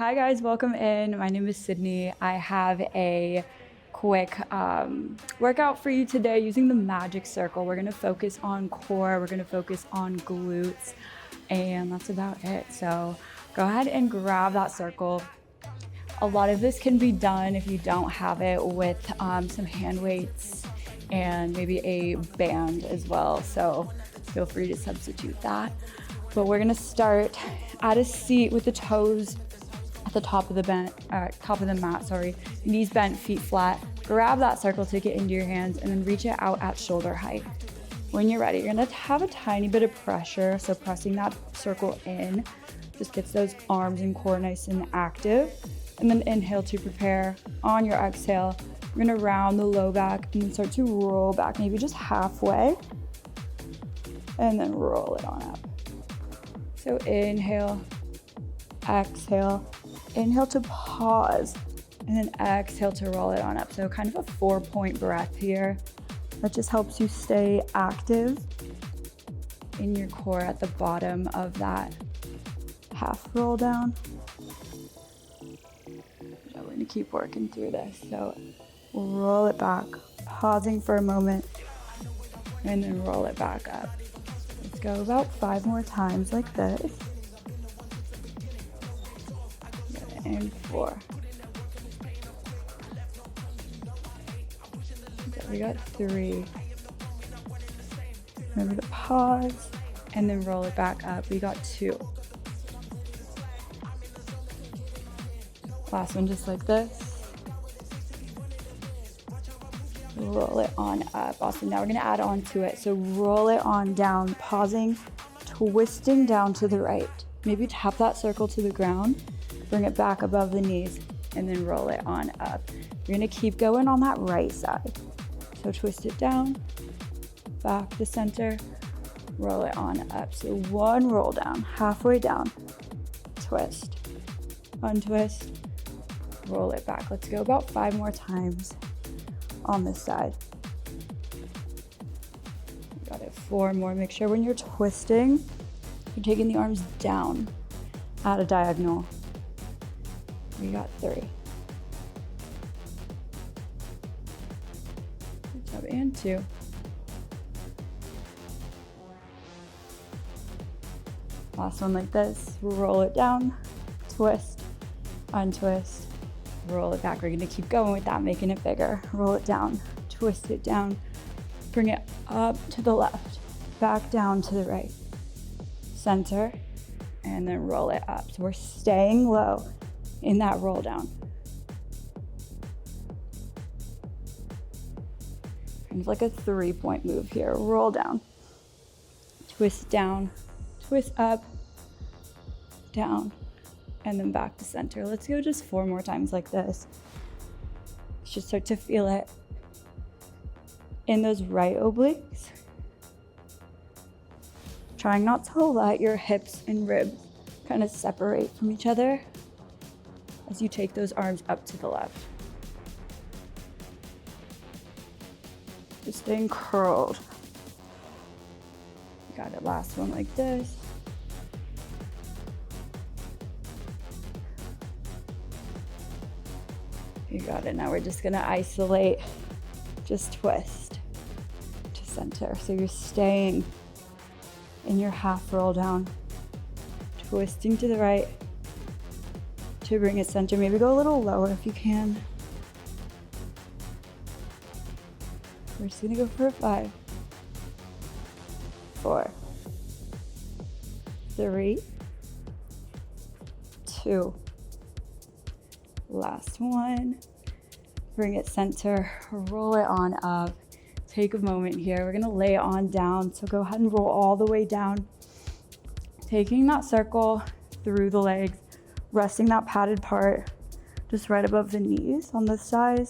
Hi guys, welcome in. My name is Sydney. I have a quick workout for you today using the magic circle. We're gonna focus on core, we're gonna focus on glutes, and that's about it. So go ahead and grab that circle. A lot of this can be done if you don't have it with some hand weights and maybe a band as well. So feel free to substitute that. But we're gonna start at a seat with the toes at the top of the mat, knees bent, feet flat. Grab that circle, take it into your hands, and then reach it out at shoulder height. When you're ready, you're gonna have a tiny bit of pressure, so pressing that circle in just gets those arms and core nice and active. And then inhale to prepare. On your exhale, you're gonna round the low back and then start to roll back, maybe just halfway, and then roll it on up. So inhale, exhale, inhale to pause, and then exhale to roll it on up. So kind of a 4-point breath here. That just helps you stay active in your core at the bottom of that half roll down. So we're gonna keep working through this. So roll it back, pausing for a moment, and then roll it back up. Let's go about 5 more times like this. And 4. Okay, we got 3. Remember to pause and then roll it back up. We got 2. Last one just like this. Roll it on up. Awesome. Now we're gonna add on to it. So roll it on down, pausing, twisting down to the right. Maybe tap that circle to the ground. Bring it back above the knees and then roll it on up. You're gonna keep going on that right side. So twist it down, back to center, roll it on up. So 1 roll down, halfway down, twist, untwist, roll it back. Let's go about 5 more times on this side. Got it, 4 more. Make sure when you're twisting, you're taking the arms down at a diagonal. We got 3. Good job, and 2. Last one like this. Roll it down, twist, untwist, roll it back. We're gonna keep going with that, making it bigger. Roll it down, twist it down, bring it up to the left, back down to the right, center, and then roll it up. So we're staying low in that roll down. Kind of like a 3-point move here. Roll down, twist up, down, and then back to center. Let's go just 4 more times like this. You should start to feel it in those right obliques. Trying not to let your hips and ribs kind of separate from each other as you take those arms up to the left. Just staying curled. Got it, last one like this. You got it, now we're just gonna isolate, just twist to center. So you're staying in your half roll down, twisting to the right, to bring it center. Maybe go a little lower if you can. We're just gonna go for a 5, 4, 3, 2. Last one. Bring it center, roll it on up. Take a moment here. We're gonna lay it on down. So go ahead and roll all the way down. Taking that circle through the legs, resting that padded part just right above the knees on this side.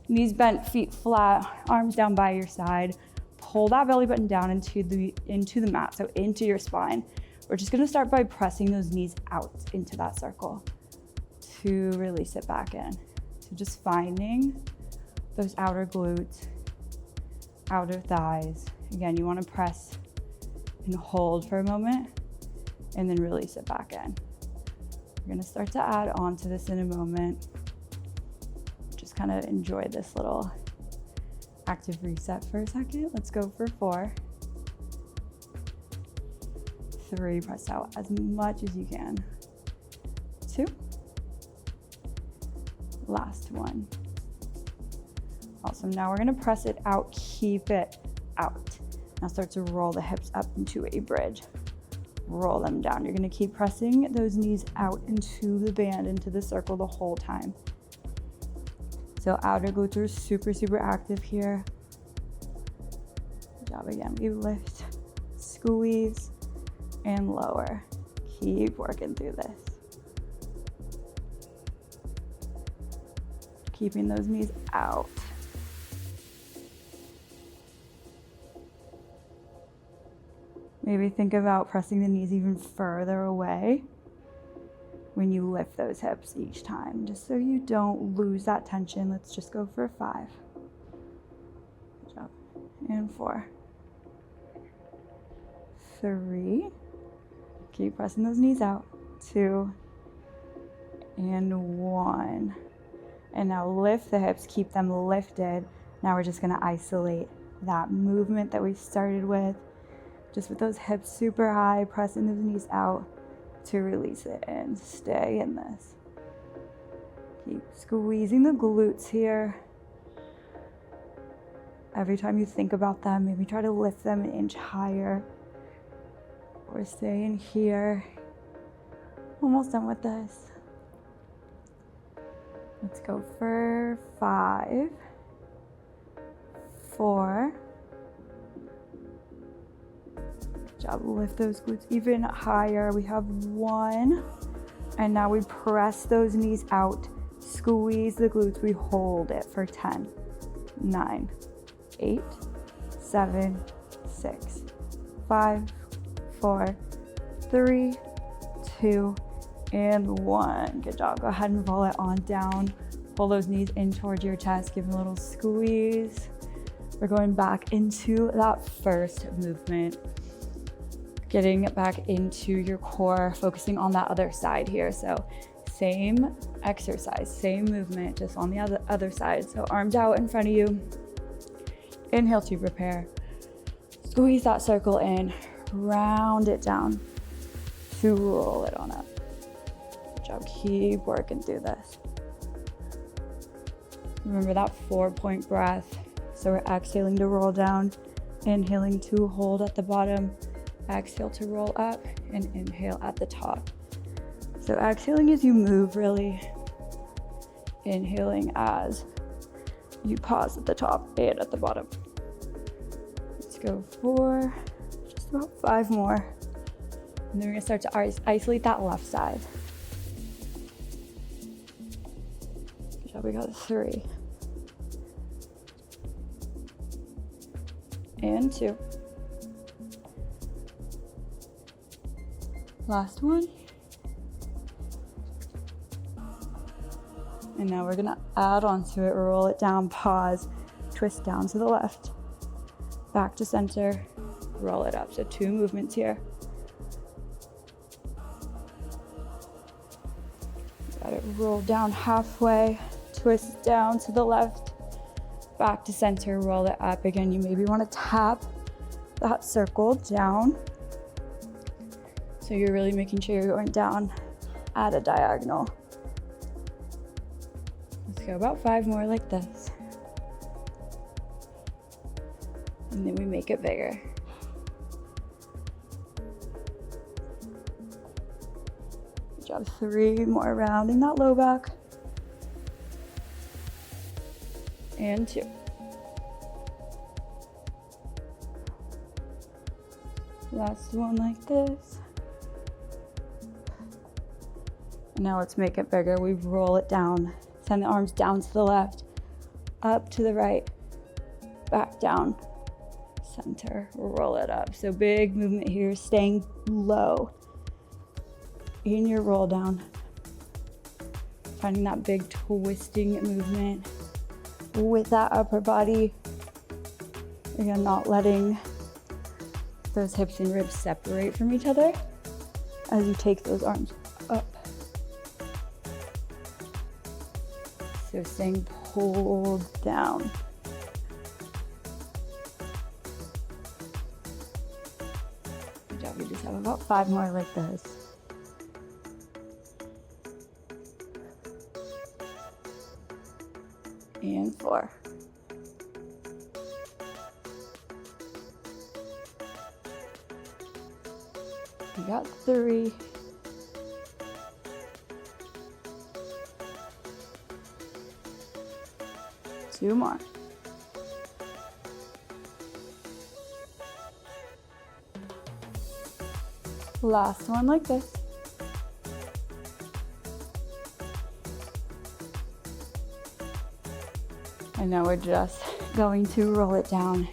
Knees bent, feet flat, arms down by your side. Pull that belly button down into the mat, so into your spine. We're just gonna start by pressing those knees out into that circle to release it back in. So just finding those outer glutes, outer thighs. Again, you wanna press and hold for a moment and then release it back in. gonna start to add on to this in a moment. Just kind of enjoy this little active reset for a second. Let's go for 4. 3, press out as much as you can. 2. Last one. Awesome, now we're gonna press it out, keep it out. Now start to roll the hips up into a bridge. Roll them down. You're gonna keep pressing those knees out into the band, into the circle the whole time. So outer glutes are super, super active here. Good job again. We lift, squeeze, and lower. Keep working through this. Keeping those knees out. Maybe think about pressing the knees even further away when you lift those hips each time, just so you don't lose that tension. Let's just go for 5. Good job. And 4. 3. Keep pressing those knees out. 2. And 1. And now lift the hips, keep them lifted. Now we're just gonna isolate that movement that we started with. Just with those hips super high, pressing those knees out to release it and stay in this. Keep squeezing the glutes here. Every time you think about them, maybe try to lift them an inch higher or stay in here. Almost done with this. Let's go for 5, 4. Good job. Lift those glutes even higher. We have 1. And now we press those knees out. Squeeze the glutes. We hold it for 10, 9, 8, 7, 6, 5, 4, 3, 2, and 1. Good job. Go ahead and roll it on down. Pull those knees in towards your chest. Give them a little squeeze. We're going back into that first movement. Getting back into your core, focusing on that other side here. So same exercise, same movement, just on the other side. So arms out in front of you. Inhale to prepare. Squeeze that circle in. Round it down to roll it on up. Good job. Keep working through this. Remember that 4-point breath. So we're exhaling to roll down, inhaling to hold at the bottom, exhale to roll up, and inhale at the top. So exhaling as you move, really. Inhaling as you pause at the top and at the bottom. Let's go for just about 5 more. And then we're gonna start to isolate that left side. Good job, we got 3. And 2. Last one. And now we're gonna add onto it, roll it down, pause, twist down to the left, back to center, roll it up. So 2 movements here. Got it, roll down halfway, twist down to the left, back to center, roll it up. Again, you maybe wanna tap that circle down. So you're really making sure you're going down at a diagonal. Let's go about 5 more like this. And then we make it bigger. Good job. 3 more, rounding that low back. And 2. Last one like this. Now let's make it bigger. We roll it down. Send the arms down to the left, up to the right, back down, center, roll it up. So big movement here, staying low in your roll down. Finding that big twisting movement with that upper body. Again, not letting those hips and ribs separate from each other as you take those arms up So staying pulled down. Good job, we just have about 5 more like this. And 4. We got 3. 2 more. Last one like this. And now we're just going to roll it down,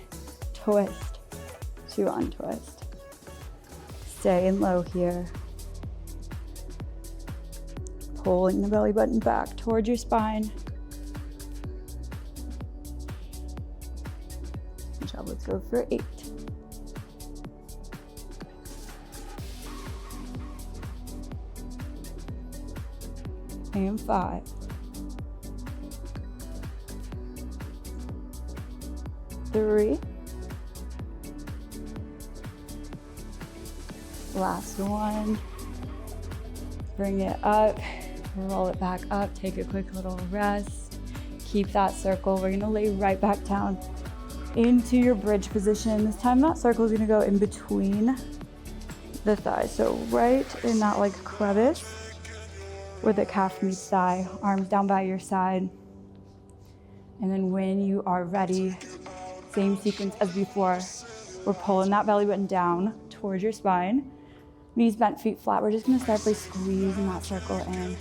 twist to untwist. Stay in low here. Pulling the belly button back towards your spine. Good job, let's go for 8. And 5. 3. Last one. Bring it up, roll it back up, take a quick little rest. Keep that circle. We're gonna lay right back down into your bridge position. This time that circle is gonna go in between the thighs. So right in that like crevice where the calf meets thigh, arms down by your side. And then when you are ready, same sequence as before, we're pulling that belly button down towards your spine. Knees bent, feet flat. We're just gonna start by squeezing that circle in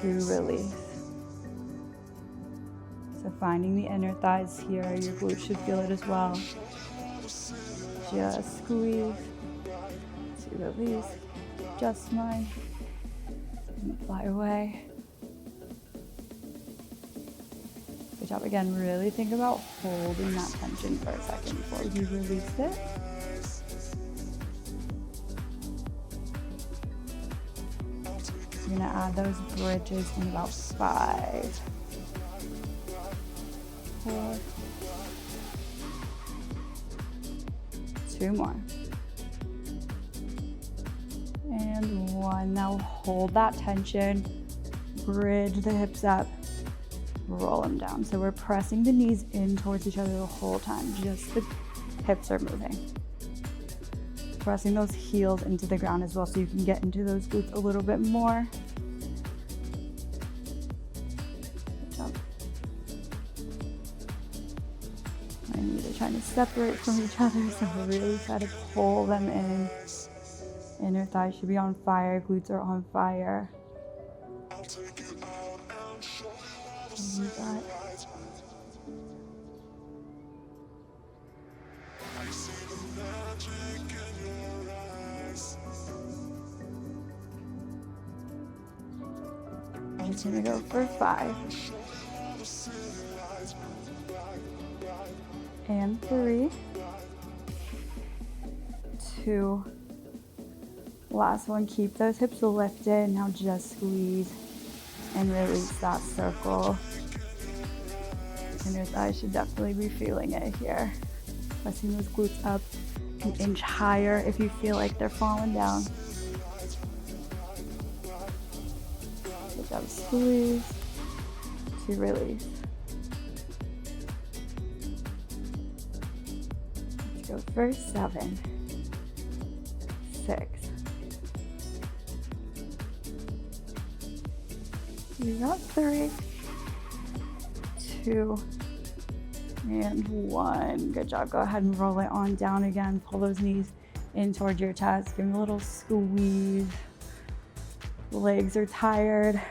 to release. So finding the inner thighs here, your glutes should feel it as well. Just squeeze to release, just mine, and fly away. Good job. Again, really think about holding that tension for a second before you release it. You're gonna add those bridges in about 5, 4, 2 more, and 1. Now hold that tension, bridge the hips up, roll them down. So we're pressing the knees in towards each other the whole time, just the hips are moving. Pressing those heels into the ground as well so you can get into those glutes a little bit more. Good job. My knees are trying to separate from each other, so really try to pull them in. Inner thighs should be on fire, glutes are on fire. You got it. I'm just gonna go for 5. And 3. 2. Last one, keep those hips lifted. Now just squeeze and release that circle. Inner thighs should definitely be feeling it here. Pressing those glutes up an inch higher if you feel like they're falling down. Good job, squeeze to release. Let's go for 7, 6. We got 3, 2, and 1. Good job. Go ahead and roll it on down again. Pull those knees in towards your chest. Give them a little squeeze. Legs are tired.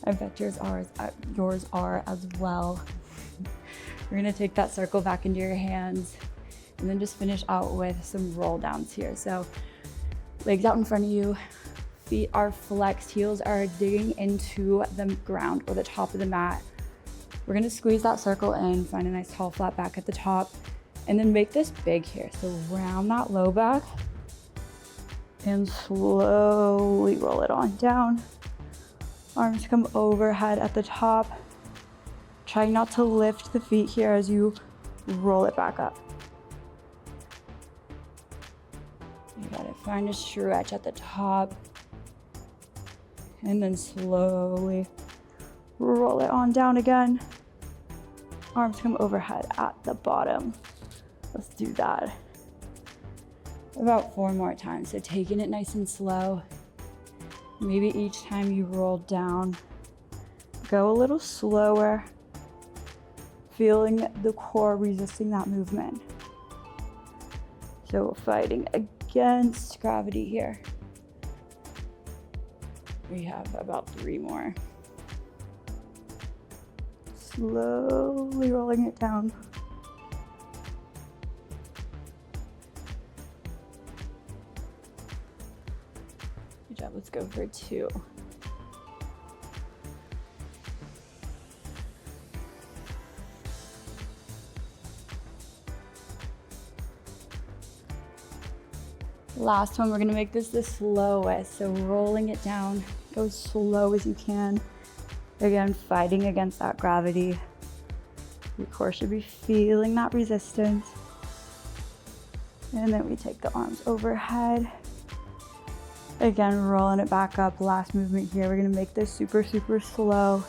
I bet yours are as well. We're gonna take that circle back into your hands and then just finish out with some roll downs here. So legs out in front of you. Feet are flexed, heels are digging into the ground or the top of the mat. We're gonna squeeze that circle in, find a nice tall flat back at the top, and then make this big here. So round that low back and slowly roll it on down, Arms come overhead at the top. Try not to lift the feet here as you roll it back up. You gotta find a stretch at the top. And then slowly roll it on down again. Arms come overhead at the bottom. Let's do that about 4 more times. So taking it nice and slow. Maybe each time you roll down, go a little slower, feeling the core resisting that movement. So fighting against gravity here. We have about 3 more. Slowly rolling it down. Good job, let's go for 2. Last one, we're gonna make this the slowest. So rolling it down, go as slow as you can. Again, fighting against that gravity. Your core should be feeling that resistance. And then we take the arms overhead. Again, rolling it back up. Last movement here. We're gonna make this super, super slow.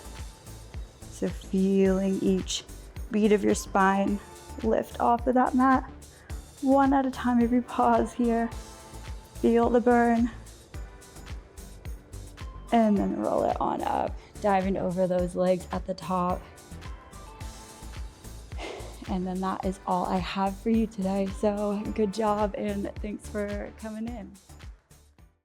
So feeling each beat of your spine lift off of that mat. 1 at a time, maybe pause here. Feel the burn. And then roll it on up, diving over those legs at the top. And then that is all I have for you today. So good job and thanks for coming in.